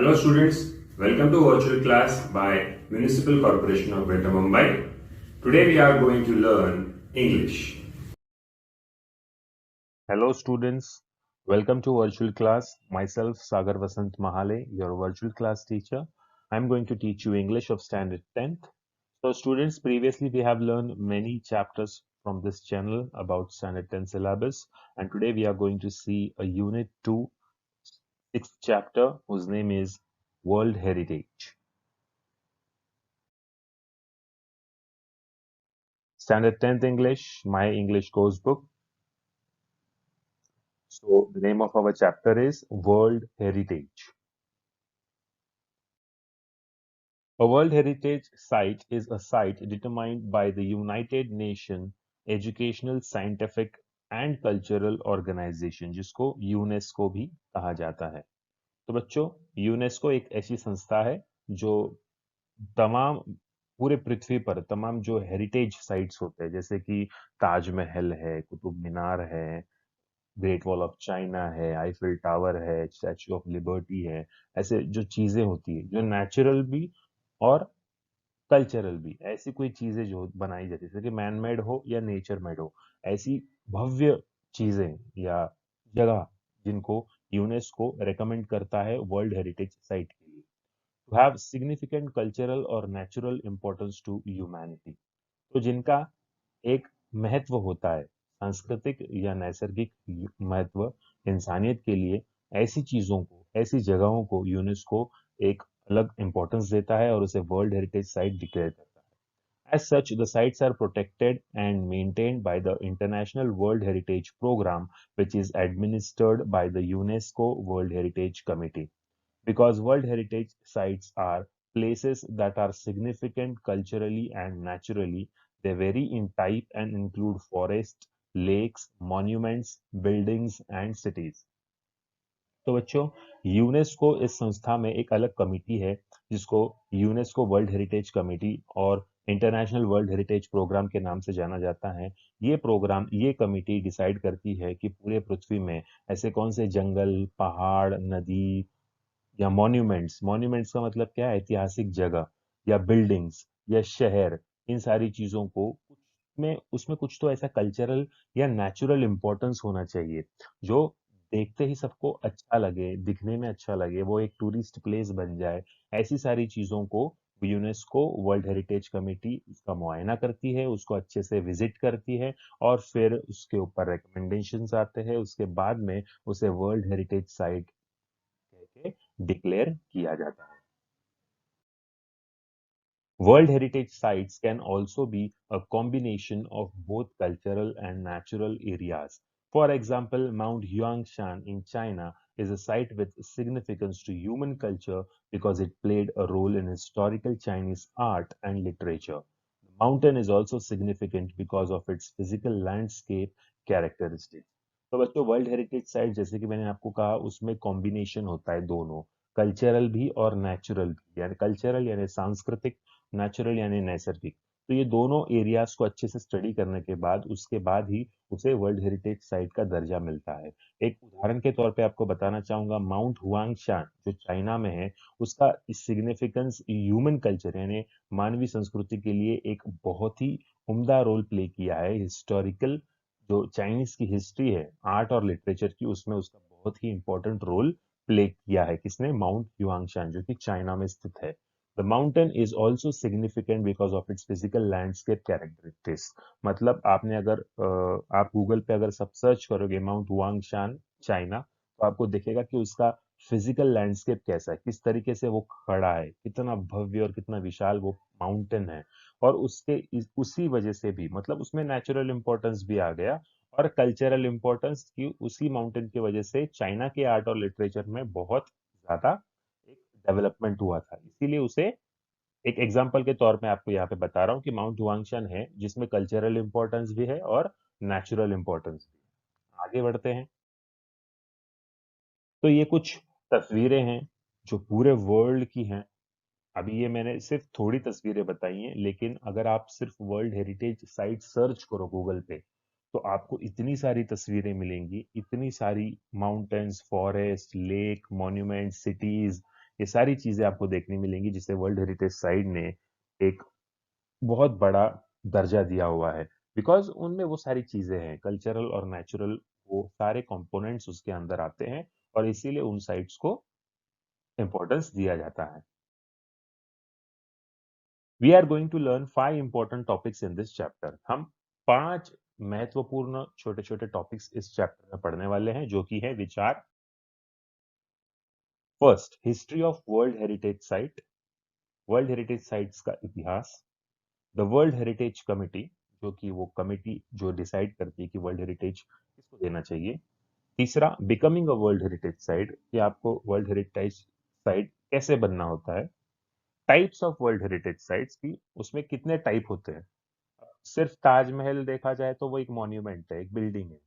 Hello students, welcome to virtual class by Municipal Corporation of Greater Mumbai. Today we are going to learn English. Hello students, welcome to virtual class. Myself Sagar Vasant Mahale, your virtual class teacher. I'm going to teach you English of standard 10th. So students, previously we have learned many chapters from this channel about standard 10 syllabus, and today we are going to see a unit 2 sixth chapter whose name is World Heritage. Standard 10th English, my English course book. So the name of our chapter is World Heritage. A World Heritage Site is a site determined by the United Nations Educational, Scientific and Cultural Organization, जिसको UNESCO भी कहा जाता है। तो बच्चों, UNESCO एक ऐसी संस्था है जो तमाम पूरे पृथ्वी पर तमाम जो हेरिटेज साइट्स होते हैं, जैसे कि ताजमहल है, कुतुब मीनार है, ग्रेट वॉल ऑफ चाइना है, आईफिल टावर है, स्टैच्यू ऑफ लिबर्टी है, ऐसे जो चीजें होती है, जो नेचुरल भी और कल्चरल भी, ऐसी कोई चीजें जो बनाई जाती है, जैसे कि मैन मेड हो या नेचर मेड हो, ऐसी भव्य चीजें या जगह जिनको यूनेस्को रेकमेंड करता है वर्ल्ड हेरिटेज साइट के लिए, टू हैव सिग्निफिकेंट कल्चरल और नेचुरल इंपॉर्टेंस टू ह्यूमैनिटी। तो जिनका एक महत्व होता है, सांस्कृतिक या नैसर्गिक महत्व इंसानियत के लिए, ऐसी चीजों को, ऐसी जगहों को यूनेस्को एक अलग इंपॉर्टेंस देता है और उसे वर्ल्ड हेरिटेज साइट डिक्लेयर करता है। As such, the sites are protected and maintained by the International World Heritage Program, which is administered by the UNESCO World Heritage Committee. Because World Heritage sites are places that are significant culturally and naturally, they vary in type and include forests, lakes, monuments, buildings, and cities. तो बच्चों, UNESCO इस संस्था में एक अलग committee है जिसको UNESCO world heritage committee और इंटरनेशनल वर्ल्ड हेरिटेज प्रोग्राम के नाम से जाना जाता है। ये कमिटी डिसाइड करती है कि पूरे पृथ्वी में ऐसे कौन से जंगल, पहाड़, नदी या मॉन्यूमेंट्स का मतलब क्या है, ऐतिहासिक जगह या बिल्डिंग्स या शहर, इन सारी चीजों को में उसमें कुछ तो ऐसा कल्चरल या नेचुरल इंपॉर्टेंस होना चाहिए जो देखते ही सबको अच्छा लगे, दिखने में अच्छा लगे, वो एक टूरिस्ट प्लेस बन जाए। ऐसी सारी चीजों को यूनेस्को वर्ल्ड हेरिटेज कमेटी उसका मुआयना करती है, उसको अच्छे से विजिट करती है और फिर उसके ऊपर रिकमेंडेशंस आते हैं। उसके बाद में उसे वर्ल्ड हेरिटेज साइट कह के डिक्लेयर किया जाता है। World heritage sites can also be a combination of both cultural and natural areas. For example, Mount Huangshan in China is a site with significance to human culture because it played a role in historical Chinese art and literature. The mountain is also significant because of its physical landscape characteristics. तो बच्चों, world heritage site जैसे कि मैंने आपको कहा, उसमें combination होता है दोनों, कल्चरल भी और नेचुरल भी, यानी कल्चरल यानी सांस्कृतिक, नेचुरल यानी नैसर्गिक। तो ये दोनों एरियाज को अच्छे से स्टडी करने के बाद उसके बाद ही उसे वर्ल्ड हेरिटेज साइट का दर्जा मिलता है। एक उदाहरण के तौर पे आपको बताना चाहूंगा, माउंट हुआंगशान जो चाइना में है, उसका सिग्निफिकेंस ह्यूमन कल्चर यानी मानवीय संस्कृति के लिए एक बहुत ही उम्दा रोल प्ले किया है। हिस्टोरिकल जो चाइनीज की हिस्ट्री है, आर्ट और लिटरेचर की, उसमें उसका बहुत ही इंपॉर्टेंट रोल प्ले किया है। किसने? माउंट ह्यूआंगशान, जो कि चाइना में स्थित है। The mountain is also significant because of its physical landscape characteristics. मतलब आपने अगर आप गूगल पे अगर सब सर्च करोगे माउंट हुआंगशान चाइना, तो आपको दिखेगा कि उसका फिजिकल लैंडस्केप कैसा है, किस तरीके से वो खड़ा है, कितना भव्य और कितना विशाल वो माउंटेन है। और उसी वजह से भी, मतलब उसमें नेचुरल इंपॉर्टेंस भी आ गया और कल्चरल इंपॉर्टेंस की, उसी माउंटेन की वजह से चाइना के आर्ट और लिटरेचर में बहुत ज्यादा एक डेवलपमेंट हुआ था। इसीलिए उसे एक एग्जाम्पल के तौर पे आपको यहाँ पे बता रहा हूँ कि माउंट हुआंगशान है जिसमें कल्चरल इंपॉर्टेंस भी है और नेचुरल इंपॉर्टेंस भी है। आगे बढ़ते हैं। तो ये कुछ तस्वीरें हैं जो पूरे वर्ल्ड की हैं। अभी ये मैंने सिर्फ थोड़ी तस्वीरें बताई हैं, लेकिन अगर आप सिर्फ वर्ल्ड हेरिटेज साइट सर्च करो गूगल पे, तो आपको इतनी सारी तस्वीरें मिलेंगी, इतनी सारी mountains, forest, lake, monument, cities, ये सारी चीजें आपको देखने मिलेंगी, जिसे वर्ल्ड हेरिटेज साइट ने एक बहुत बड़ा दर्जा दिया हुआ है, बिकॉज उनमें वो सारी चीजें हैं, कल्चरल और नेचुरल, वो सारे कंपोनेंट्स उसके अंदर आते हैं, और इसीलिए उन साइट्स को इंपॉर्टेंस दिया जाता है। We are going to learn 5 important topics in this chapter. हम 5 महत्वपूर्ण छोटे छोटे टॉपिक्स इस चैप्टर में पढ़ने वाले हैं, जो कि है विचार। First, history of world heritage site, world heritage sites का इतिहास। द वर्ल्ड हेरिटेज कमिटी, जो कि वो कमिटी जो डिसाइड करती है कि वर्ल्ड हेरिटेज किसको देना चाहिए। तीसरा, becoming a world heritage site, कि आपको वर्ल्ड हेरिटेज साइट कैसे बनना होता है। Types of world heritage sites की, उसमें कितने टाइप होते हैं। सिर्फ ताजमहल देखा जाए तो वो एक मॉन्यूमेंट है, एक बिल्डिंग है,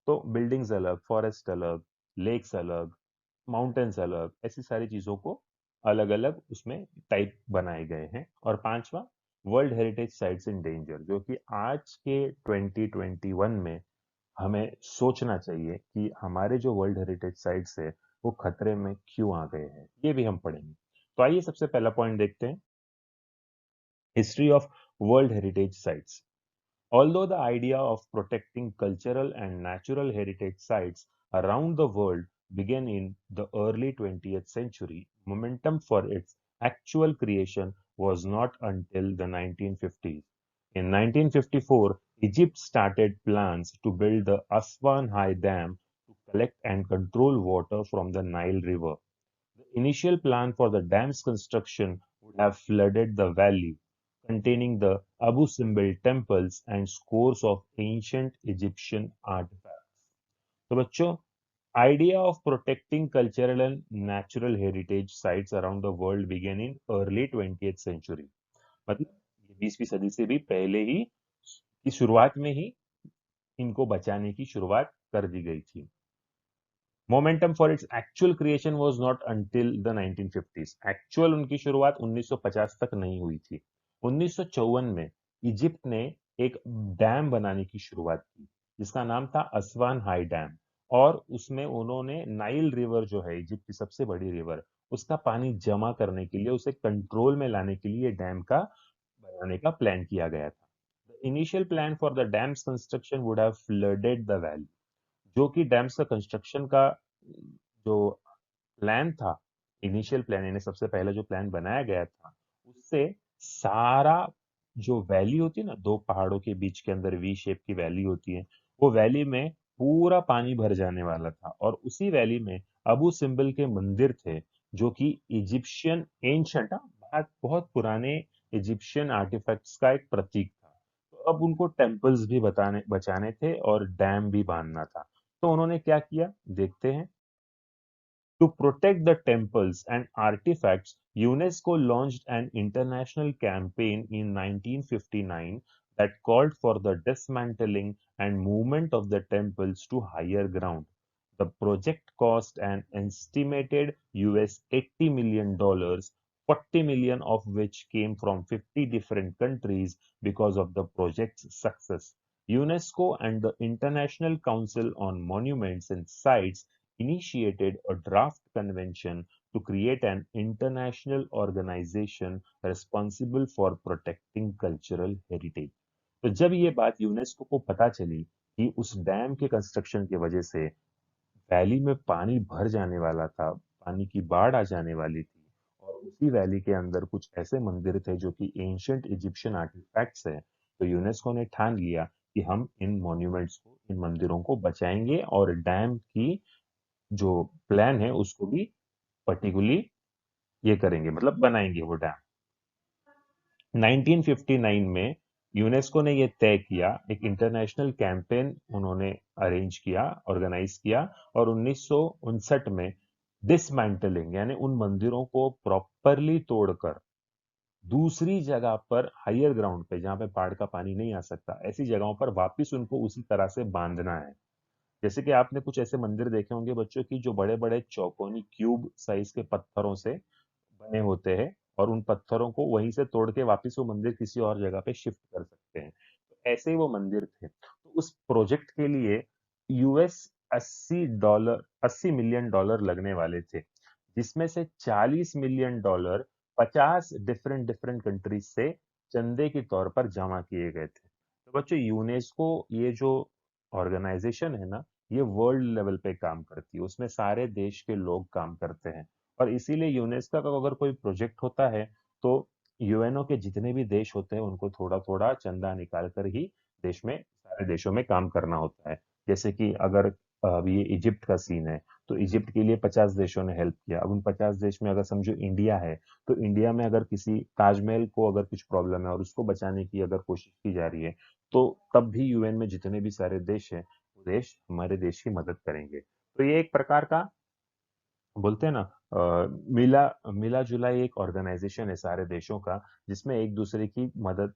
तो बिल्डिंग्स अलग, फॉरेस्ट अलग, लेक्स अलग, माउंटेन्स अलग, ऐसी सारी चीजों को अलग अलग उसमें टाइप बनाए गए हैं। और पांचवा, world heritage sites in danger, जो कि आज के 2021 में हमें सोचना चाहिए कि हमारे जो वर्ल्ड हेरिटेज साइट्स है वो खतरे में क्यों आ गए हैं, ये भी हम पढ़ेंगे। तो आइए सबसे पहला पॉइंट देखते हैं, history of world heritage sites. Although the idea of protecting cultural and natural heritage sites around the world began in the early 20th century, momentum for its actual creation was not until the 1950s. In 1954, Egypt started plans to build the Aswan High Dam to collect and control water from the Nile River. The initial plan for the dam's construction would have flooded the valley, containing the Abu Simbel temples and scores of ancient Egyptian artifacts. तो बच्चों, idea of protecting cultural and natural heritage sites around the world began in early 20th century. मतलब 20वीं सदी से भी पहले ही की शुरुआत में ही इनको बचाने की शुरुआत कर दी गई थी। Momentum for its actual creation was not until the 1950s। Actual उनकी शुरुआत 1950 तक नहीं हुई थी। 1954 में इजिप्ट ने एक डैम बनाने की शुरुआत की, जिसका नाम था असवान हाई डैम, और उसमें उन्होंने नाइल रिवर, जो है इजिप्ट की सबसे बड़ी रिवर, उसका पानी जमा करने के लिए, उसे कंट्रोल में लाने के लिए डैम का बनाने का प्लान किया गया था। The initial plan for the dams construction would have flooded the valley, जो कि डैम्स का कंस्ट्रक्शन का जो प्लान था, इनिशियल प्लान, यानी सबसे पहले जो प्लान बनाया गया था, उससे सारा जो वैली होती है ना, दो पहाड़ों के बीच के अंदर वी शेप की वैली होती है, वो वैली में पूरा पानी भर जाने वाला था, और उसी वैली में अबू सिम्बल के मंदिर थे, जो कि इजिप्शियन एंशंट, बहुत बहुत पुराने इजिप्शियन आर्टिफैक्ट्स का एक प्रतीक था। तो अब उनको टेम्पल्स भी बताने बचाने थे और डैम भी बांधना था। तो उन्होंने क्या किया, देखते हैं। To protect the temples and artifacts, UNESCO launched an international campaign in 1959 that called for the dismantling and movement of the temples to higher ground. The project cost an estimated US $80 million, 40 million of which came from 50 different countries because of the project's success. UNESCO and the International Council on Monuments and Sites initiated a draft convention to create an international organization responsible for protecting cultural heritage. तो जब ये बात UNESCO को पता चली कि उस dam के कंस्ट्रक्शन की वजह से वैली में पानी भर जाने वाला था, पानी की बाढ़ आ जाने वाली थी, और उसी वैली के अंदर कुछ ऐसे मंदिर थे जो कि एंशियंट इजिप्शियन आर्टिफैक्ट्स है, तो यूनेस्को ने ठान लिया कि हम इन मॉन्यूमेंट्स को, इन मंदिरों को बचाएंगे, और डैम की जो प्लान है उसको भी पर्टिकुलरली ये करेंगे, मतलब बनाएंगे वो डैम। 1959 में यूनेस्को ने ये तय किया, एक इंटरनेशनल कैंपेन उन्होंने अरेंज किया, ऑर्गेनाइज किया, और 1959 में डिसमेंटलिंग, यानी उन मंदिरों को प्रॉपरली तोड़कर दूसरी जगह पर, हायर ग्राउंड पे जहां पे बाढ़ का पानी नहीं आ सकता, ऐसी जगहों पर वापस उनको उसी तरह से बांधना है। जैसे कि आपने कुछ ऐसे मंदिर देखे होंगे बच्चों की, जो बड़े बड़े चौकोनी क्यूब साइज के पत्थरों से बने होते हैं, और उन पत्थरों को वहीं से तोड़ के वापस वो मंदिर किसी और जगह पे शिफ्ट कर सकते हैं। तो ऐसे ही वो मंदिर थे। तो उस प्रोजेक्ट के लिए यूएस $80 $80 मिलियन लगने वाले थे। जिसमें से $40 मिलियन 50 डिफरेंट डिफरेंट कंट्रीज से चंदे के तौर पर जमा किए गए थे। तो बच्चों, यूनेस्को ये जो ऑर्गेनाइजेशन है ना, ये वर्ल्ड लेवल पे काम करती है, उसमें सारे देश के लोग काम करते हैं। और इसीलिए यूनेस्को का अगर कोई प्रोजेक्ट होता है तो यूएनओ के जितने भी देश होते हैं उनको थोड़ा थोड़ा चंदा निकाल कर ही देश में सारे देशों में काम करना होता है। जैसे कि अगर अभी ये इजिप्ट का सीन है, तो इजिप्ट के लिए 50 देशों ने हेल्प किया। अब उन 50 देश में अगर समझो इंडिया है, तो इंडिया में अगर किसी ताजमहल को अगर कुछ प्रॉब्लम है और उसको बचाने की अगर कोशिश की जा रही है, तो तब भी यूएन में जितने भी सारे देश हैं, वो देश हमारे देश की मदद करेंगे। तो ये एक प्रकार का बोलते हैं ना, मिला मिला जुला एक ऑर्गेनाइजेशन है सारे देशों का, जिसमें एक दूसरे की मदद,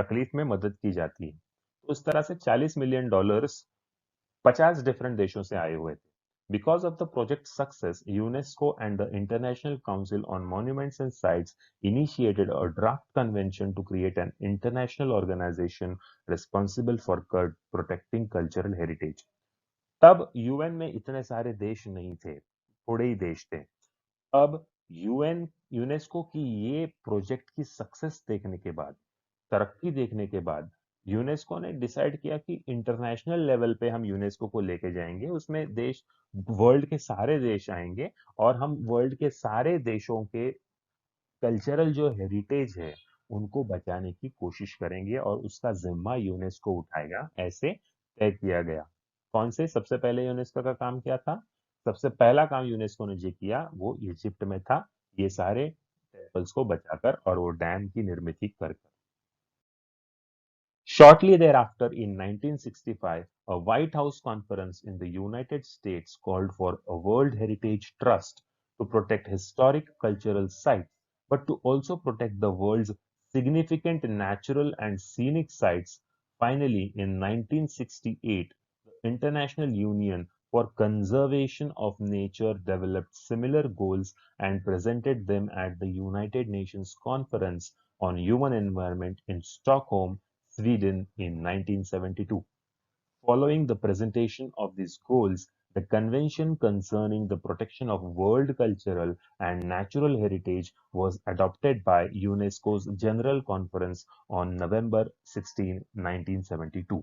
तकलीफ में मदद की जाती है। तो उस तरह से $40 मिलियन 50 डिफरेंट देशों से आए हुए थे। Because of the project's success, UNESCO and the International Council on Monuments and Sites initiated a draft convention to create an international organization responsible for protecting cultural heritage. तब यूएन में इतने सारे देश नहीं थे, थोड़े ही देश थे। अब यूनेस्को की ये प्रोजेक्ट की सक्सेस देखने के बाद, तरक्की देखने के बाद, यूनेस्को ने डिसाइड किया कि इंटरनेशनल लेवल पे हम यूनेस्को को लेके जाएंगे। उसमें देश, वर्ल्ड के सारे देश आएंगे और हम वर्ल्ड के सारे देशों के कल्चरल जो हेरिटेज है उनको बचाने की कोशिश करेंगे और उसका जिम्मा यूनेस्को उठाएगा, ऐसे तय किया गया। कौन से सबसे पहले यूनेस्को का काम क्या था? सबसे पहला काम यूनेस्को ने जो किया वो इजिप्ट में था, ये सारे टेम्पल्स को बचाकर और वो डैम की निर्मित कर। Shortly thereafter, in 1965, a White House conference in the United States called for a World Heritage Trust to protect historic cultural sites, but to also protect the world's significant natural and scenic sites. Finally, in 1968, the International Union for Conservation of Nature developed similar goals and presented them at the United Nations Conference on Human Environment in Stockholm, Sweden in 1972. Following the presentation of these goals, the Convention concerning the protection of world cultural and natural heritage was adopted by UNESCO's General Conference on November 16, 1972.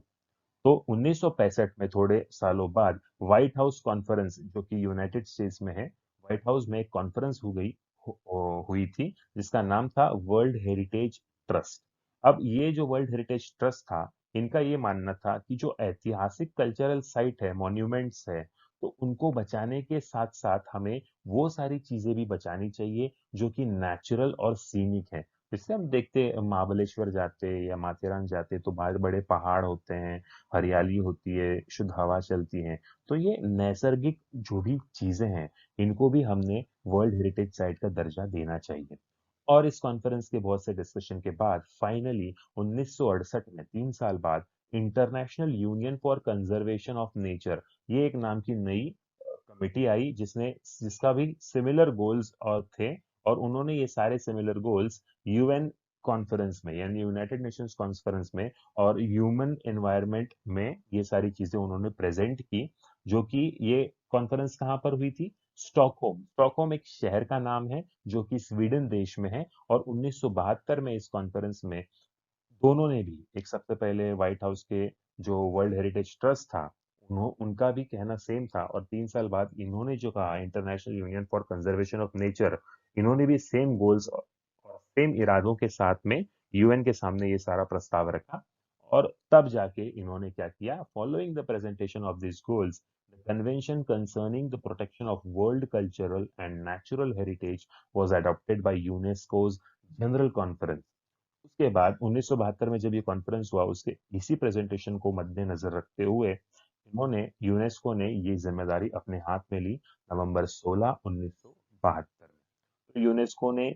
तो 1965 में थोड़े सालों बाद white house conference, जो कि United states में है, white house में एक कॉन्फ्रेंस हुई थी जिसका नाम था वर्ल्ड हेरिटेज ट्रस्ट। अब ये जो वर्ल्ड हेरिटेज ट्रस्ट था, इनका ये मानना था कि जो ऐतिहासिक कल्चरल साइट है, मॉन्यूमेंट्स है, तो उनको बचाने के साथ साथ हमें वो सारी चीजें भी बचानी चाहिए जो कि नेचुरल और सीनिक है। जैसे हम देखते महाबलेश्वर जाते या माथेरान जाते तो बाहर बड़े पहाड़ होते हैं, हरियाली होती है, शुद्ध हवा चलती है। तो ये नैसर्गिक जो भी चीजें हैं, इनको भी हमने वर्ल्ड हेरिटेज साइट का दर्जा देना चाहिए। और इस कॉन्फ्रेंस के बहुत से डिस्कशन के बाद फाइनली 1968 में, 3 साल बाद, international union for conservation of nature, ये एक नाम की नई कमेटी आई जिसका भी सिमिलर गोल्स और थे। और उन्होंने ये सारे सिमिलर गोल्स यूएन कॉन्फ्रेंस में, यानी यूनाइटेड नेशंस कॉन्फ्रेंस में और ह्यूमन एनवायरनमेंट में ये सारी चीजें उन्होंने प्रेजेंट की। जो कि ये कॉन्फ्रेंस कहाँ पर हुई थी? स्टॉकहोम। स्टॉकहोम एक शहर का नाम है जो कि स्वीडन देश में है। और 1972 में इस कॉन्फ्रेंस में दोनों ने भी, एक सबसे पहले व्हाइट हाउस के जो वर्ल्ड हेरिटेज ट्रस्ट था, उनका भी कहना सेम था, और 3 साल बाद इन्होंने जो कहा, international union for conservation of nature, इन्होंने भी सेम गोल्स और सेम इरादों के साथ में यूएन के सामने ये सारा प्रस्ताव रखा। और तब जाके इन्होंने क्या किया? Following the presentation of this goals, the convention concerning the protection of world cultural and natural heritage was adopted by UNESCO's general conference. उसके बाद 1972 में जब ये कॉन्फ्रेंस हुआ, उसके इसी प्रेजेंटेशन को मद्देनजर रखते हुए इन्होंने, यूनेस्को ने ये जिम्मेदारी अपने हाथ में ली नवंबर 16, 1972 में। तो यूनेस्को ने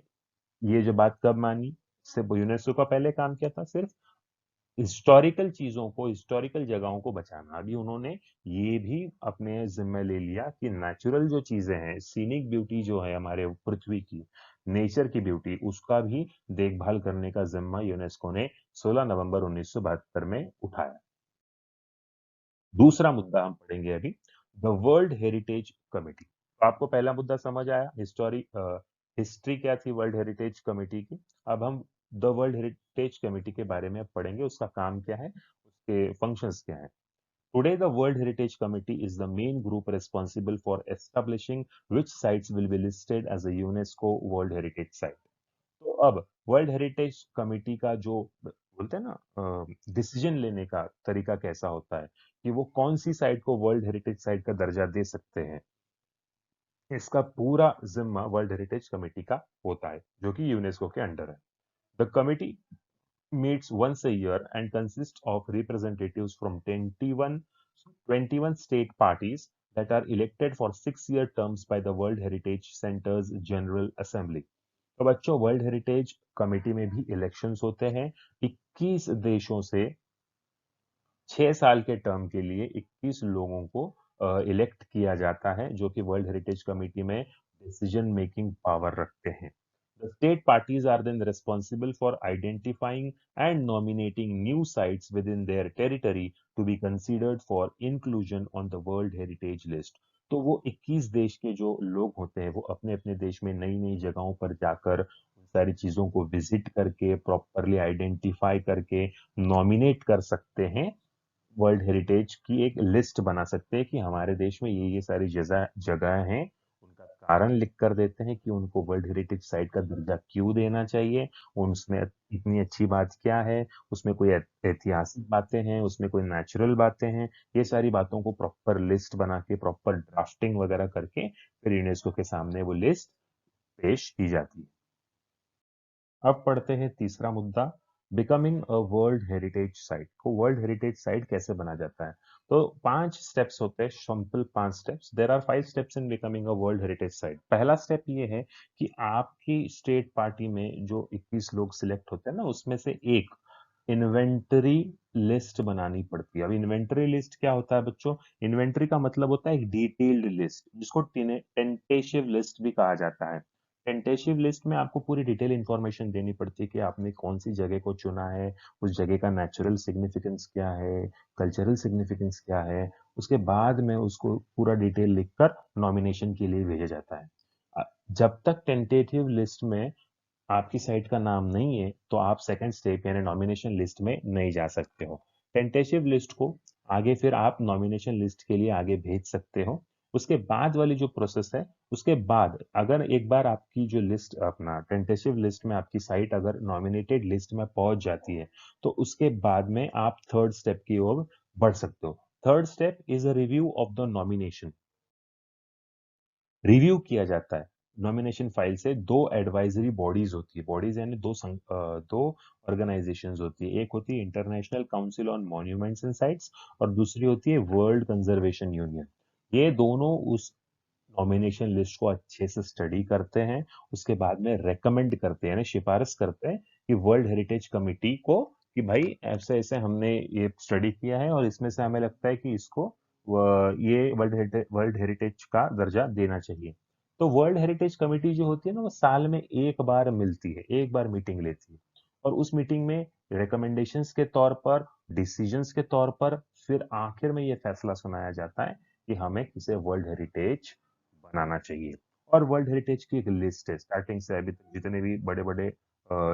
ये जो बात कब मानी? सिर्फ यूनेस्को का पहले काम क्या था? सिर्फ हिस्टोरिकल चीजों को, हिस्टोरिकल जगहों को बचाना। अभी उन्होंने ये भी अपने जिम्मे ले लिया कि नेचुरल जो चीजें हैं, सीनिक ब्यूटी जो है हमारे पृथ्वी की, नेचर की ब्यूटी, उसका भी देखभाल करने का जिम्मा यूनेस्को ने 16 नवंबर 1972 में उठाया। दूसरा मुद्दा हम पढ़ेंगे अभी, द वर्ल्ड हेरिटेज कमेटी। आपको पहला मुद्दा समझ आया, हिस्ट्री क्या थी वर्ल्ड हेरिटेज कमेटी की। अब हम द वर्ल्ड हेरिटेज कमेटी के बारे में पढ़ेंगे, उसका काम क्या है, उसके फंक्शंस क्या है। Today, the World Heritage Committee is the main group responsible for establishing which sites will be listed as a UNESCO World Heritage Site. तो अब वर्ल्ड हेरिटेज कमेटी का जो बोलते हैं ना डिसीजन लेने का तरीका कैसा होता है कि वो कौन सी साइट को वर्ल्ड हेरिटेज साइट का दर्जा दे सकते हैं, इसका पूरा जिम्मा वर्ल्ड हेरिटेज कमेटी का होता है, जो कि यूनेस्को के अंडर है। The committee meets once a year and consists of representatives from 21 state parties that are elected for 6-year terms by the World Heritage Center's General Assembly. तो बच्चों, world heritage committee में भी elections होते हैं। 21 देशों से 6 साल के टर्म के लिए 21 लोगों को इलेक्ट किया जाता है, जो कि वर्ल्ड हेरिटेज कमेटी में डिसीजन मेकिंग पावर रखते हैं। The state parties are then responsible for identifying and nominating new sites within their territory to be considered for inclusion on the World Heritage List. तो वो 21 देश के जो लोग होते हैं वो अपने अपने देश में नई नई जगहों पर जाकर उन सारी चीजों को विजिट करके प्रॉपरली आइडेंटिफाई करके नॉमिनेट कर सकते हैं, वर्ल्ड हेरिटेज की एक लिस्ट बना सकते हैं कि हमारे देश में ये सारी जगह जगह हैं। उनका कारण लिख कर देते हैं कि उनको वर्ल्ड हेरिटेज साइट का दर्जा क्यों देना चाहिए, उसमें इतनी अच्छी बात क्या है, उसमें कोई ऐतिहासिक बातें हैं, उसमें कोई नेचुरल बातें हैं। ये सारी बातों को प्रॉपर लिस्ट बना के प्रॉपर ड्राफ्टिंग वगैरह करके फिर यूनेस्को के सामने वो लिस्ट पेश की जाती है। अब पढ़ते हैं तीसरा मुद्दा, becoming a world heritage site. को वर्ल्ड हेरिटेज साइट कैसे बना जाता है? तो 5 स्टेप्स होते हैं, simple 5 steps. There are 5 steps in becoming a world heritage site. पहला स्टेप ये है कि आपकी स्टेट पार्टी में जो 21 लोग सिलेक्ट होते हैं ना, उसमें से एक इन्वेंटरी लिस्ट बनानी पड़ती है। अब इन्वेंटरी लिस्ट क्या होता है बच्चों? इन्वेंटरी का मतलब होता है एक डिटेल्ड लिस्ट, जिसको टेंटेटिव लिस्ट भी कहा जाता है। टेंटेटिव लिस्ट में आपको पूरी डिटेल इंफॉर्मेशन देनी पड़ती है कि आपने कौन सी जगह को चुना है, उस जगह का नेचुरल सिग्निफिकेंस क्या है, कल्चरल सिग्निफिकेंस क्या है। उसके बाद में उसको पूरा डिटेल लिखकर नॉमिनेशन के लिए भेजा जाता है। जब तक टेंटेटिव लिस्ट में आपकी साइट का नाम नहीं है, तो आप सेकंड स्टेप यानी नॉमिनेशन लिस्ट में नहीं जा सकते हो। टेंटेटिव लिस्ट को आगे फिर आप नॉमिनेशन लिस्ट के लिए आगे भेज सकते हो। उसके बाद वाली जो प्रोसेस है, उसके बाद अगर एक बार आपकी जो लिस्ट अपना टेंटेटिव लिस्ट में आपकी साइट अगर नॉमिनेटेड लिस्ट में पहुंच जाती है, तो उसके बाद में आप थर्ड स्टेप की ओर बढ़ सकते हो। Third step is a review of the nomination. Review किया जाता है नॉमिनेशन फाइल से। दो एडवाइजरी बॉडीज होती है, बॉडीज यानी दो ऑर्गेनाइजेशंस होती है। एक होती है international council on monuments and sites और दूसरी होती है वर्ल्ड कंजर्वेशन यूनियन। ये दोनों उस नॉमिनेशन लिस्ट को अच्छे से स्टडी करते हैं, उसके बाद में रेकमेंड करते हैं, यानी सिफारिश करते हैं कि वर्ल्ड हेरिटेज कमेटी को कि भाई ऐसे ऐसे हमने ये स्टडी किया है और इसमें से हमें लगता है कि इसको ये वर्ल्ड हेरिटेज का दर्जा देना चाहिए। तो वर्ल्ड हेरिटेज कमेटी जो होती है ना, वो साल में एक बार मिलती है, एक बार मीटिंग लेती है और उस मीटिंग में रिकमेंडेशंस के तौर पर, डिसीजंस के तौर पर फिर आखिर में ये फैसला सुनाया जाता है कि हमें किसे वर्ल्ड हेरिटेज बनाना चाहिए। और वर्ल्ड हेरिटेज की एक लिस्ट है, स्टार्टिंग से अभी तक जितने भी बड़े बड़े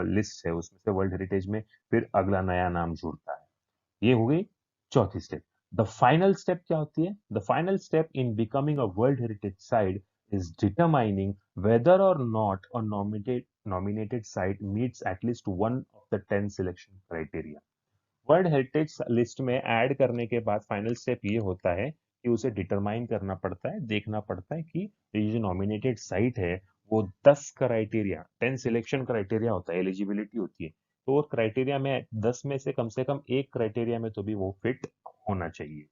लिस्ट है उसमें से वर्ल्ड हेरिटेज में फिर अगला नया नाम जुड़ता है। ये हो गई चौथी स्टेप। द फाइनल स्टेप क्या होती है? The final step in becoming a world heritage site is determining whether और not a nominated site meets at least one of the 10 selection criteria. World heritage list में add करने के बाद final step ये होता है कि उसे डिटरमाइन करना पड़ता है, देखना पड़ता है कि ये जो नॉमिनेटेड साइट है वो 10 क्राइटेरिया, 10 सिलेक्शन क्राइटेरिया होता है, एलिजिबिलिटी होती है। तो वो क्राइटेरिया में 10 में से कम एक क्राइटेरिया में तो भी वो फिट होना चाहिए।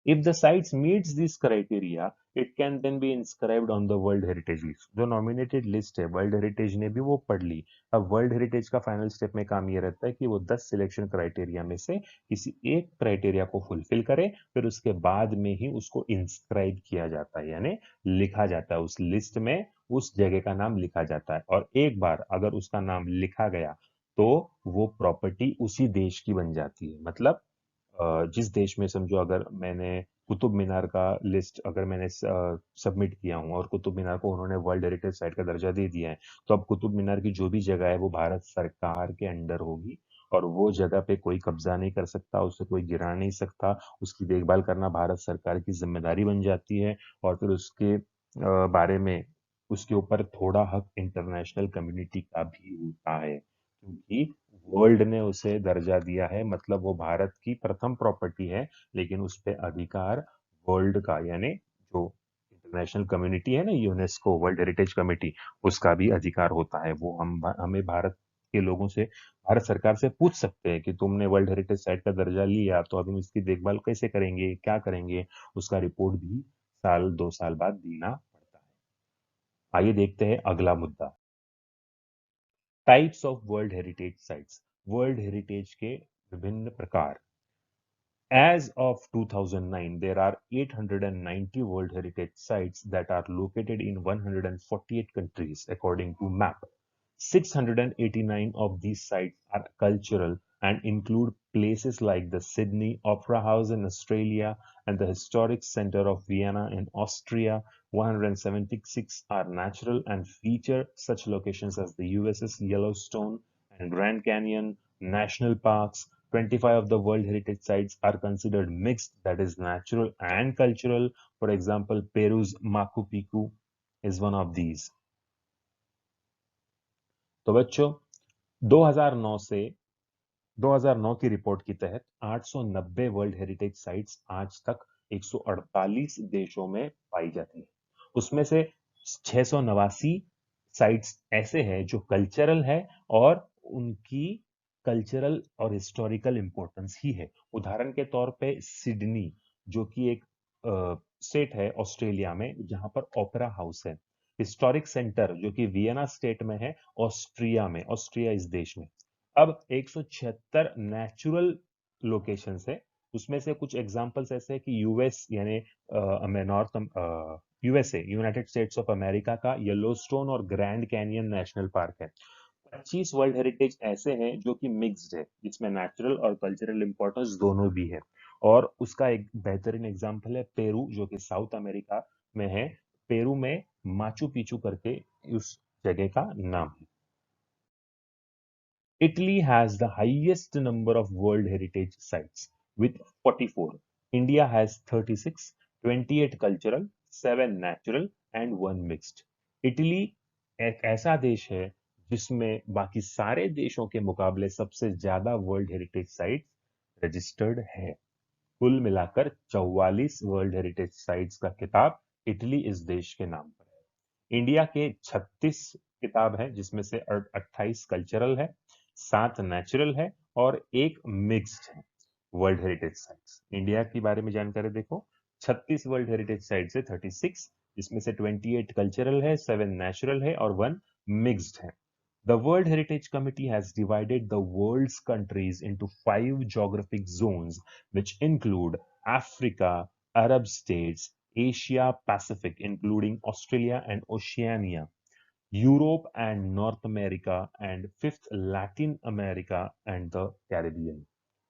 If the sites meets these criteria, it can then be inscribed on the World Heritage List. जो nominated list है, वर्ल्ड हेरिटेज ने भी वो पढ़ ली। अब वर्ल्ड हेरिटेज का फाइनल स्टेप में काम ये रहता है कि वो 10 सिलेक्शन क्राइटेरिया में से किसी एक क्राइटेरिया को फुलफिल करे, फिर उसके बाद में ही उसको इंस्क्राइब किया जाता है, यानी लिखा जाता है उस लिस्ट में, उस जगह का नाम लिखा जाता है। और एक बार अगर उसका नाम लिखा गया तो वो प्रॉपर्टी उसी देश की बन जाती है। मतलब जिस देश में समझो अगर मैंने कुतुब मीनार का लिस्ट अगर मैंने सबमिट किया हूँ और कुतुब मीनार को उन्होंने वर्ल्ड हेरिटेज साइट का दर्जा दे दिया है, तो अब कुतुब मीनार की जो भी जगह है वो भारत सरकार के अंडर होगी और वो जगह पे कोई कब्जा नहीं कर सकता, उसे कोई गिरा नहीं सकता, उसकी देखभाल करना भारत सरकार की जिम्मेदारी बन जाती है। और फिर उसके बारे में उसके ऊपर थोड़ा हक इंटरनेशनल कम्युनिटी का भी होता है, क्योंकि वर्ल्ड ने उसे दर्जा दिया है, मतलब वो भारत की प्रथम प्रॉपर्टी है, लेकिन उस पे अधिकार वर्ल्ड का यानी जो इंटरनेशनल कम्युनिटी है ना, यूनेस्को वर्ल्ड हेरिटेज कमेटी, उसका भी अधिकार होता है। वो हमें भारत के लोगों से भारत सरकार से पूछ सकते हैं कि तुमने वर्ल्ड हेरिटेज साइट का दर्जा लिया तो अब हम इसकी देखभाल कैसे करेंगे, क्या करेंगे, उसका रिपोर्ट भी साल 2 साल बाद देना पड़ता है। आइए देखते हैं अगला मुद्दा, types of world heritage sites. World heritage के विभिन्न प्रकार। As of 2009, there are 890 World Heritage Sites that are located in 148 countries, according to MAP. 689 of these sites are cultural and include places like the Sydney Opera House in Australia and the Historic Center of Vienna in Austria. 176 are natural and feature such locations as the USS Yellowstone and Grand Canyon National Parks. 25 of the World Heritage Sites are considered mixed, that is, natural and cultural. For example, Peru's Machu Picchu is one of these. तो बच्चों 2009 से 2009 की report के तहत 890 world heritage sites आज तक 148 देशों में पाई जाती है। उसमें से 689 साइट्स ऐसे हैं जो कल्चरल है और उनकी कल्चरल और हिस्टोरिकल इंपॉर्टेंस ही है। उदाहरण के तौर पे सिडनी, जो कि एक स्टेट है ऑस्ट्रेलिया में जहां पर ओपेरा हाउस है। हिस्टोरिक सेंटर जो कि वियना स्टेट में है, ऑस्ट्रिया में, ऑस्ट्रिया इस देश में। अब 176 नेचुरल लोकेशंस है, उसमें से कुछ एग्जांपल्स ऐसे हैं कि यूएस यानी north USA United states of America का येलोस्टोन और ग्रैंड कैनियन नेशनल पार्क है। 25 वर्ल्ड हेरिटेज ऐसे हैं जो कि मिक्स्ड है, जिसमें नेचुरल और कल्चरल इंपॉर्टेंस दोनों भी है। और उसका एक बेहतरीन एग्जांपल है पेरू, जो कि साउथ अमेरिका में है। पेरू में माचू पिचू करके उस जगह का नाम है। Italy has the highest number of World Heritage Sites with 44. India has 36, 28 cultural, 7 natural and 1 mixed. Italy एक ऐसा देश है जिसमें बाकी सारे देशों के मुकाबले सबसे ज्यादा वर्ल्ड हेरिटेज साइट रजिस्टर्ड है। कुल मिलाकर 44 वर्ल्ड हेरिटेज साइट्स का खिताब इटली इस देश के नाम पर है। इंडिया के 36 किताब है, जिसमें से 28 कल्चरल है, 7 नेचुरल है और एक मिक्स्ड है। वर्ल्ड हेरिटेज साइट्स इंडिया के बारे में जानकारी देखो, 36 वर्ल्ड हेरिटेज साइट्स है, 36, जिसमें से 28 कल्चरल है, 7 नेचुरल है और 1 मिक्स्ड है। The World Heritage Committee has divided the world's countries into 5 geographic zones, which include Africa, Arab states, Asia Pacific, including Australia and Oceania, Europe and North America, and fifth Latin America and the Caribbean.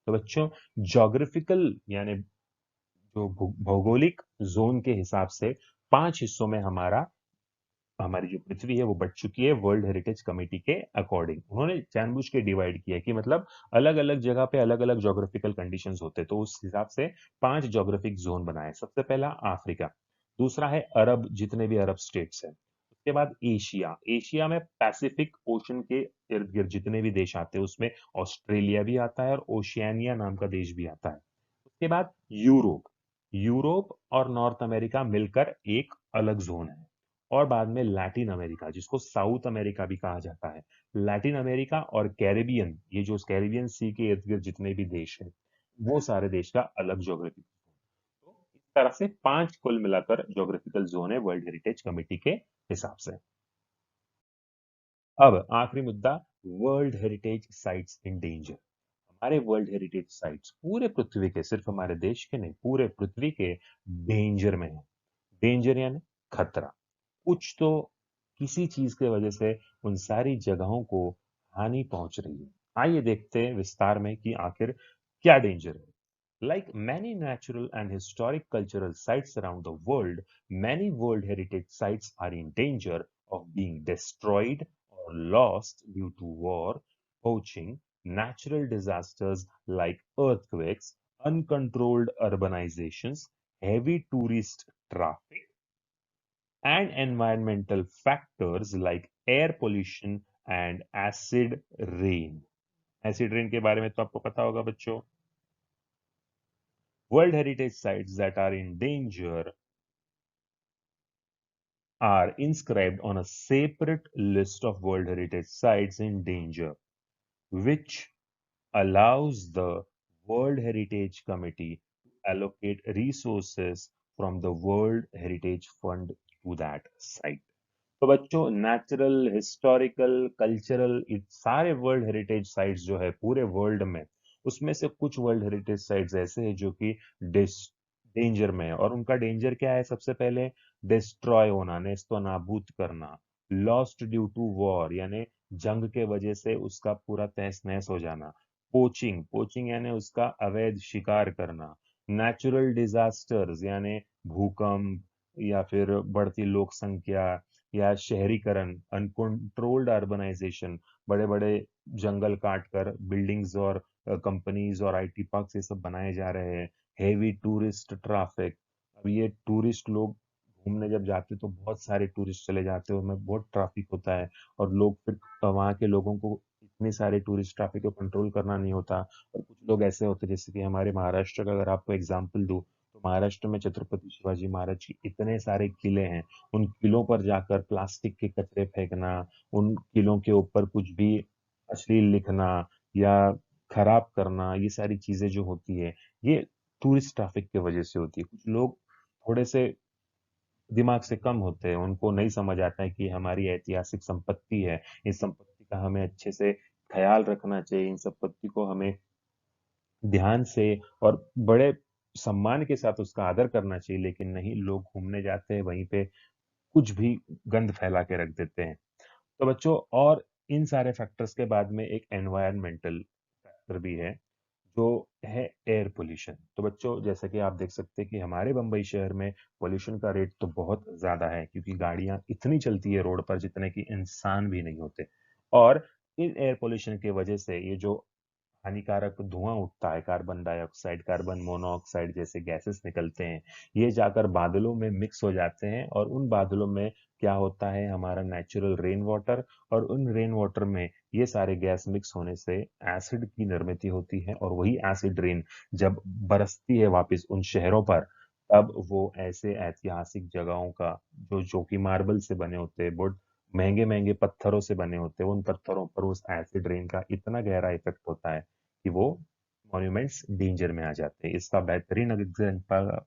तो बच्चों geographical यानी जो भौगोलिक zone के हिसाब से 5 हिस्सों में हमारी जो पृथ्वी है वो बढ़ चुकी है वर्ल्ड हेरिटेज कमेटी के अकॉर्डिंग। उन्होंने जानबूझ के डिवाइड किया कि मतलब अलग अलग जगह पे अलग अलग ज्योग्राफिकल कंडीशंस होते, तो उस हिसाब से 5 ज्योग्राफिक जोन बनाए। सबसे पहला अफ्रीका, दूसरा है अरब, जितने भी अरब स्टेट्स हैं। उसके बाद एशिया, एशिया में पैसिफिक ओशन के इर्द गिर्द जितने भी देश आते हैं उसमें ऑस्ट्रेलिया भी आता है और ओशियानिया नाम का देश भी आता है। उसके बाद यूरोप, यूरोप और नॉर्थ अमेरिका मिलकर एक अलग जोन है। और बाद में लैटिन अमेरिका, जिसको साउथ अमेरिका भी कहा जाता है। लैटिन अमेरिका और कैरेबियन, ये जो कैरेबियन सी के इर्द गिर्द जितने भी देश हैं वो सारे देश का अलग ज्योग्राफी। तो इस तरह से 5 कुल मिलाकर ज्योग्राफिकल जोन है वर्ल्ड हेरिटेज कमेटी के हिसाब से। अब आखिरी मुद्दा, world heritage sites in danger. हमारे वर्ल्ड हेरिटेज साइट्स पूरे पृथ्वी के, सिर्फ हमारे देश के नहीं, पूरे पृथ्वी के डेंजर में है। डेंजर यानी खतरा, कुछ तो किसी चीज की वजह से उन सारी जगहों को हानि पहुंच रही है। आइए देखते हैं विस्तार में कि आखिर क्या डेंजर है। Like many natural and historic cultural sites around the world, many World Heritage Sites are in danger of being destroyed or lost due to war, poaching, natural disasters like earthquakes, uncontrolled urbanizations, heavy tourist traffic, and environmental factors like air pollution and acid rain. Acid rain के बारे में तो आपको पता होगा बच्चों. World Heritage Sites that are in danger are inscribed on a separate list of World Heritage Sites in danger, which allows the World Heritage Committee to allocate resources from the World Heritage Fund to that site. तो बच्चों natural historical cultural सारे world heritage sites जो है पूरे world में, उसमें से कुछ वर्ल्ड हेरिटेज साइट्स ऐसे हैं जो कि डेंजर में है. और उनका डेंजर क्या है? सबसे पहले डिस्ट्रॉय होना, नेस्तो नाबूद करना. लॉस्ट ड्यू टू वॉर यानी जंग के वजह से उसका पूरा तहस नहस हो जाना. पोचिंग, पोचिंग यानी उसका अवैध शिकार करना. नेचुरल डिजास्टर्स यानी भूकंप या फिर बढ़ती लोक संख्या या शहरीकरण, अनकंट्रोल्ड अर्बनाइजेशन, बड़े बड़े जंगल काट कर बिल्डिंग्स और कंपनीज और आईटी पार्क्स ये सब बनाए जा रहे हैं. हेवी टूरिस्ट ट्रैफिक, अब ये टूरिस्ट लोग घूमने जब जाते हैं तो बहुत सारे टूरिस्ट चले जाते हैं, उनमें बहुत ट्रैफिक होता है. और लोग फिर वहाँ के लोगों को इतने सारे टूरिस्ट ट्रैफिक को कंट्रोल करना नहीं होता. और कुछ लोग ऐसे होते हैं जैसे कि हमारे महाराष्ट्र का अगर आपको एग्जाम्पल दूं, तो महाराष्ट्र में छत्रपति शिवाजी महाराज की इतने सारे किले हैं. उन किलों पर जाकर प्लास्टिक के कचरे फेंकना, उन किलों के ऊपर कुछ भी अश्लील लिखना या खराब करना, ये सारी चीजें जो होती है, ये टूरिस्ट ट्रैफिक की वजह से होती है. कुछ लोग थोड़े से दिमाग से कम होते हैं, उनको नहीं समझ आता है कि हमारी ऐतिहासिक संपत्ति है, इस संपत्ति का हमें अच्छे से ख्याल रखना चाहिए, इन संपत्ति को हमें ध्यान से और बड़े सम्मान के साथ उसका आदर करना चाहिए. लेकिन नहीं, लोग घूमने जाते हैं वहीं पे कुछ भी गंद फैला के रख देते हैं. तो बच्चों, और इन सारे फैक्टर्स के बाद में एक एनवायरमेंटल फैक्टर भी है जो है एयर पोल्यूशन. तो बच्चों, जैसा कि आप देख सकते हैं कि हमारे बम्बई शहर में पोल्यूशन का रेट तो बहुत ज्यादा है, क्योंकि गाड़ियां इतनी चलती है रोड पर जितने कि इंसान भी नहीं होते. और इन एयर पोल्यूशन की वजह से ये जो हानिकारक धुआं उठता है, कार्बन डाइऑक्साइड, कार्बन मोनोऑक्साइड जैसे गैसेस निकलते हैं, ये जाकर बादलों में मिक्स हो जाते हैं. और उन बादलों में क्या होता है? हमारा नेचुरल रेन वाटर, और उन रेन वाटर में ये सारे गैस मिक्स होने से एसिड की निर्मित होती है. और वही एसिड रेन जब बरसती है वापस उन शहरों पर, तब वो ऐसे ऐतिहासिक जगहों का जो कि मार्बल से बने होते हैं, बहुत महंगे महंगे पत्थरों से बने होते हैं, उन पत्थरों पर उस एसिड रेन का इतना गहरा इफेक्ट होता है कि वो मॉन्यूमेंट्स डेंजर में आ जाते हैं. इसका बेहतरीन एग्जाम्पल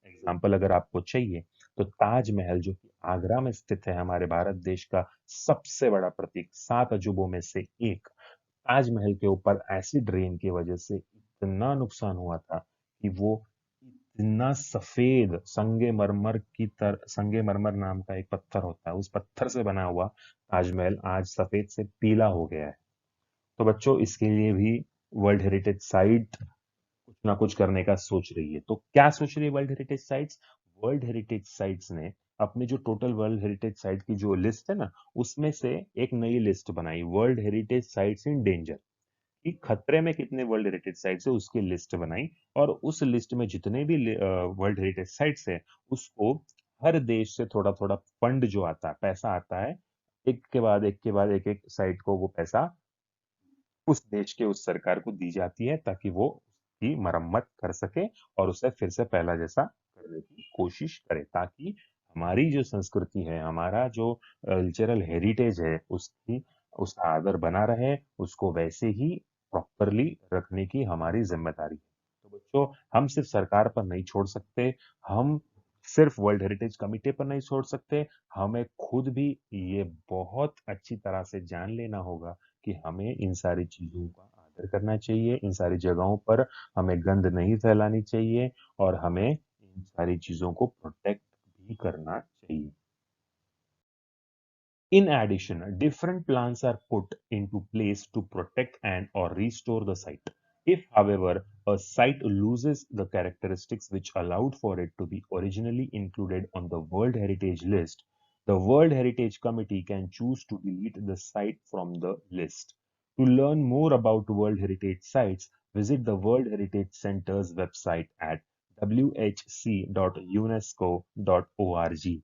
एग्जाम्पल अगर आपको चाहिए, तो ताजमहल जो कि आगरा में स्थित है, हमारे भारत देश का सबसे बड़ा प्रतीक, 7 अजूबों में से एक, ताजमहल के ऊपर एसिड रेन की वजह से इतना नुकसान हुआ था कि वो इतना सफेद संगे मरमर नाम का एक पत्थर होता है, उस पत्थर से बना हुआ ताजमहल आज सफेद से पीला हो गया है. तो बच्चों, इसके लिए भी वर्ल्ड हेरिटेज साइट कुछ ना कुछ करने का सोच रही है. तो क्या सोच रही है world heritage sites? World heritage sites ने अपनी जो टोटल वर्ल्ड हेरिटेज साइट की जो लिस्ट है ना, उसमें से एक नई लिस्ट बनाई, world heritage sites in danger, कि खतरे में कितने वर्ल्ड हेरिटेज साइट्स है उसकी लिस्ट बनाई. और उस लिस्ट में जितने भी वर्ल्ड हेरिटेज साइट्स है, उसको हर देश से थोड़ा थोड़ा फंड जो आता है, पैसा आता है, एक के बाद एक के बाद एक एक साइट को वो पैसा उस देश के उस सरकार को दी जाती है, ताकि वो उसकी मरम्मत कर सके और उसे फिर से पहला जैसा करने की कोशिश करे, ताकि हमारी जो संस्कृति है, हमारा जो कल्चरल हेरिटेज है, उसकी उसका आदर बना रहे, उसको वैसे ही प्रॉपरली रखने की हमारी जिम्मेदारी है. तो बच्चों, हम सिर्फ सरकार पर नहीं छोड़ सकते, हम सिर्फ वर्ल्ड हेरिटेज कमिटी पर नहीं छोड़ सकते, हमें खुद भी ये बहुत अच्छी तरह से जान लेना होगा कि हमें इन सारी चीजों का आदर करना चाहिए, इन सारी जगहों पर हमें गंद नहीं फैलानी चाहिए, और हमें इन सारी चीजों को प्रोटेक्ट भी करना चाहिए. In addition, different plans are put into place to protect and or restore the site. If, however, a site loses the characteristics which allowed for it to be originally included on the World Heritage List, the World Heritage Committee can choose to delete the site from the list. To learn more about World Heritage sites, visit the World Heritage Center's website at whc.unesco.org.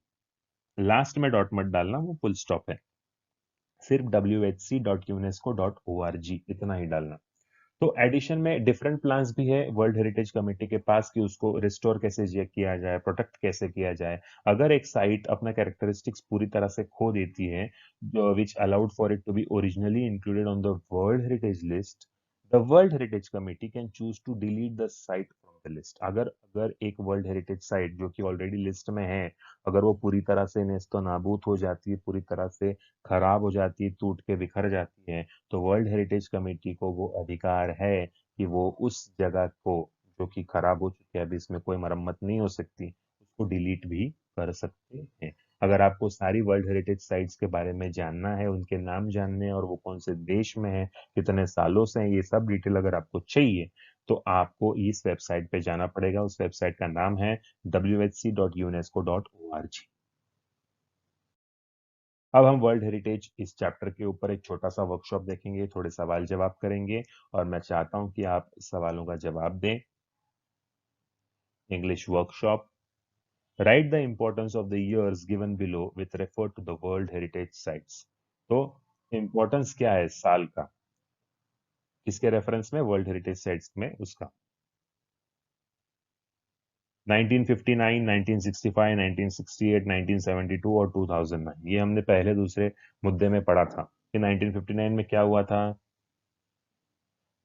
Last में dot मत डालना, वो full stop है, सिर्फ whc.unesco.org इतना ही डालना। तो addition में डिफरेंट प्लान्स भी है वर्ल्ड हेरिटेज कमेटी के पास कि उसको रिस्टोर कैसे किया जाए, प्रोटेक्ट कैसे किया जाए। अगर एक साइट अपना कैरेक्टरिस्टिक्स पूरी तरह से खो देती है, जो which allowed for it to be originally included on the world heritage list, the world heritage committee can choose to delete the site from the list. अगर अगर एक वर्ल्ड हेरिटेज साइट जो कि ऑलरेडी लिस्ट में है, अगर वो पूरी तरह से नेस्तो नाबूद हो जाती है, पूरी तरह से खराब हो जाती है, टूट के बिखर जाती है, तो वर्ल्ड हेरिटेज कमेटी को वो अधिकार है कि वो उस जगह को, जो कि खराब हो चुकी है, अभी इसमें कोई मरम्मत नहीं हो सकती, उसको डिलीट भी कर सकते हैं। अगर आपको सारी वर्ल्ड हेरिटेज साइट्स के बारे में जानना है, उनके नाम जानने हैं और वो कौन से देश में है, कितने सालों से हैं, ये सब डिटेल अगर आपको चाहिए, तो आपको इस वेबसाइट पे जाना पड़ेगा। उस वेबसाइट का नाम है whc.unesco.org। अब हम वर्ल्ड हेरिटेज इस चैप्टर के ऊपर एक छोटा सा वर्कशॉप देखेंगे, थोड़े सवाल जवाब करेंगे और मैं चाहता हूं कि आप सवालों का जवाब दें। English workshop. Write the importance of the years given below with refer to the world heritage sites. तो इंपॉर्टेंस क्या है साल का, किसके रेफरेंस में, वर्ल्ड हेरिटेज साइट्स में उसका। 1959, 1965, 1968, 1972 और 2009, ये हमने पहले दूसरे मुद्दे में पढ़ा था कि 1959 में क्या हुआ था।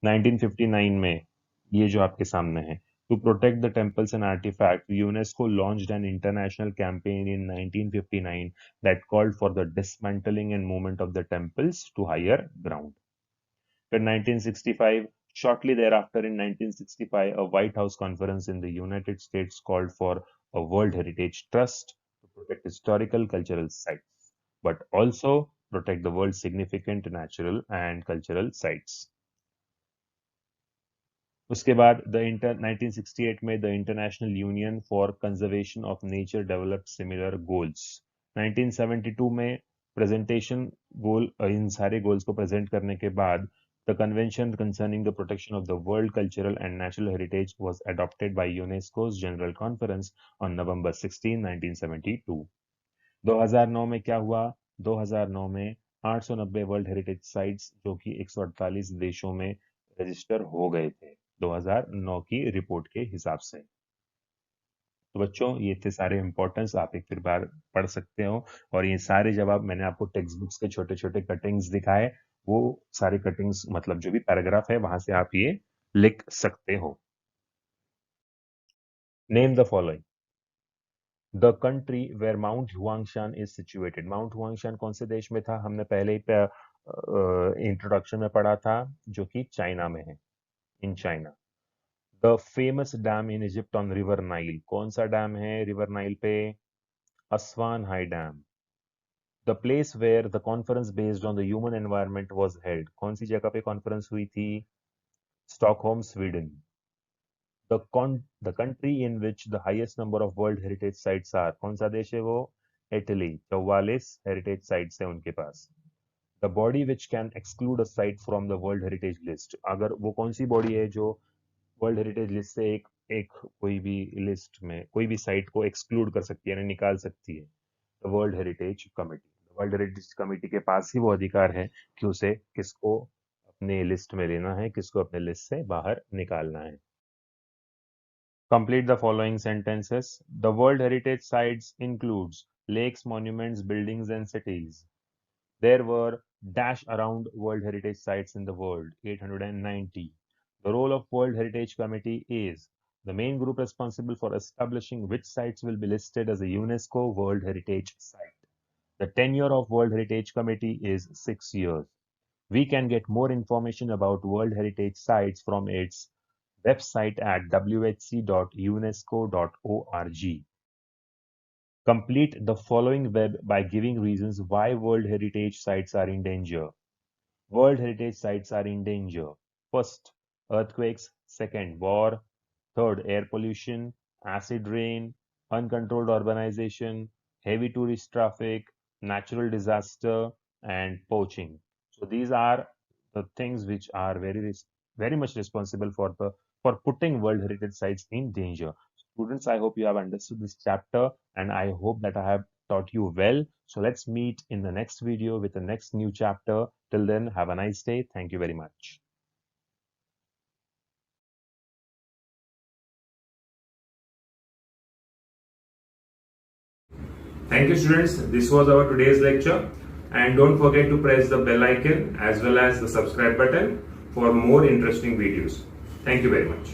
1959 में ये जो आपके सामने है, to protect the temples and artifact, UNESCO launched an international campaign in 1959 that called for the dismantling and movement of the temples to higher ground. फिर 1965, shortly thereafter in 1965, a White House conference in the United States called for a World Heritage Trust to protect historical cultural sites, but also protect the world's significant natural and cultural sites. उसके बाद 1968 में the international union for conservation of nature developed similar goals. 1972 में presentation गोल, इन सारे goals को present करने के बाद the convention concerning the protection of the world cultural and natural heritage was adopted by UNESCO's general conference on November 16, 1972। 2009 में क्या हुआ, 2009 में 890 वर्ल्ड हेरिटेज साइट्स जो कि 148 देशों में रजिस्टर हो गए थे 2009 की रिपोर्ट के हिसाब से। तो बच्चों, ये थे सारे इंपॉर्टेंस, आप एक फिर बार पढ़ सकते हो, और ये सारे जवाब मैंने आपको टेक्स्ट बुक्स के छोटे छोटे कटिंग्स दिखाए, वो सारे कटिंग्स मतलब जो भी पैराग्राफ है वहां से आप ये लिख सकते हो। Name the following. The country where mount Huangshan is situated. Mount Huangshan कौन से देश में था, हमने पहले ही इंट्रोडक्शन में पढ़ा था, जो कि चाइना में है, in China. The famous dam in Egypt on river Nile, कौन सा डैम है रिवर नाइल पे, Aswan high dam. The place where the conference based on the human environment was held, कौन सी जगह पे कॉन्फ्रेंस हुई थी, Stockholm Sweden. The country in which the highest number of world heritage sites are, कौन सा देश है वो, इटली, 44 हेरिटेज साइट्स है उनके पास। The body which can exclude a site from the world heritage list, अगर वो कौन सी बॉडी है जो वर्ल्ड हेरिटेज लिस्ट से एक एक कोई भी लिस्ट में कोई भी साइट को एक्सक्लूड कर सकती है, यानी निकाल सकती है, the world heritage committee. World heritage committee के पास ही वो अधिकार है कि उसे किसको अपने लिस्ट में लेना है, किसको अपने लिस्ट से बाहर निकालना है। Complete the following sentences. The World Heritage Sites includes lakes, monuments, buildings, and cities. There were dash around World Heritage Sites in the world, 890. The role of World Heritage Committee is the main group responsible for establishing which sites will be listed as a UNESCO World Heritage Site. The tenure of World Heritage Committee is 6 years. We can get more information about World Heritage Sites from its website at whc.unesco.org. Complete the following web by giving reasons why World Heritage Sites are in danger. World Heritage Sites are in danger. First, earthquakes, second, war, third, air pollution, acid rain, uncontrolled urbanization, heavy tourist traffic, natural disaster, and poaching. So these are the things which are very much responsible for putting World Heritage Sites in danger. Students, I hope you have understood this chapter, and I hope that I have taught you well. So let's meet in the next video with the next new chapter. Till then, have a nice day. Thank you very much. Thank you, students. This was our today's lecture. And don't forget to press the bell icon as well as the subscribe button for more interesting videos. Thank you very much.